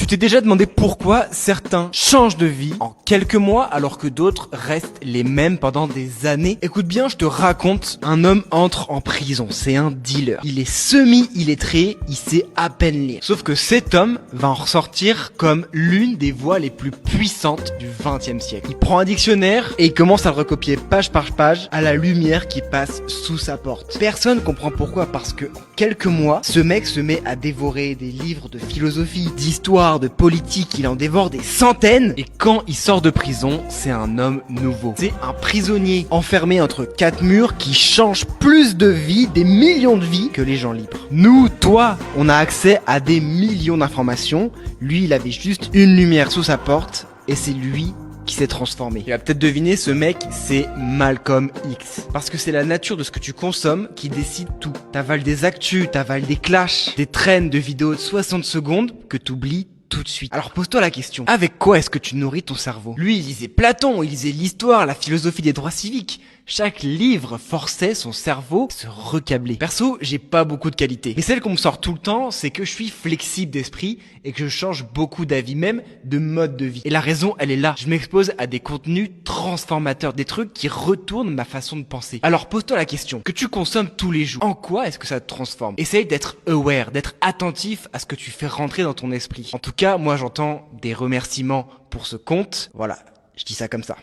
Tu t'es déjà demandé pourquoi certains changent de vie en quelques mois alors que d'autres restent les mêmes pendant des années? Écoute bien, je te raconte, un homme entre en prison, c'est un dealer. Il est semi-illettré, il sait à peine lire. Sauf que cet homme va en ressortir comme l'une des voix les plus puissantes du XXe siècle. Il prend un dictionnaire et il commence à le recopier page par page à la lumière qui passe sous sa porte. Personne comprend pourquoi, parce que en quelques mois, ce mec se met à dévorer des livres de philosophie, d'histoire, de politique, il en dévore des centaines, et quand il sort de prison, c'est un homme nouveau. C'est un prisonnier enfermé entre quatre murs qui change plus de vies, des millions de vies, que les gens libres. Nous, toi, on a accès à des millions d'informations, lui il avait juste une lumière sous sa porte, et c'est lui qui s'est transformé. Il va peut-être deviner, ce mec, c'est Malcolm X. Parce que c'est la nature de ce que tu consommes qui décide tout. T'avales des actus, t'avales des clashs, des trains de vidéos de 60 secondes que t'oublies tout de suite. Alors pose-toi la question, avec quoi est-ce que tu nourris ton cerveau? Lui, il lisait Platon, il lisait l'histoire, la philosophie des droits civiques. Chaque livre forçait son cerveau à se recabler. Perso, j'ai pas beaucoup de qualités. Mais celle qu'on me sort tout le temps, c'est que je suis flexible d'esprit et que je change beaucoup d'avis, même de mode de vie. Et la raison, elle est là. Je m'expose à des contenus transformateurs, des trucs qui retournent ma façon de penser. Alors pose-toi la question, que tu consommes tous les jours, en quoi est-ce que ça te transforme? Essaye d'être aware, d'être attentif à ce que tu fais rentrer dans ton esprit. En tout cas, moi j'entends des remerciements pour ce compte. Voilà, je dis ça comme ça.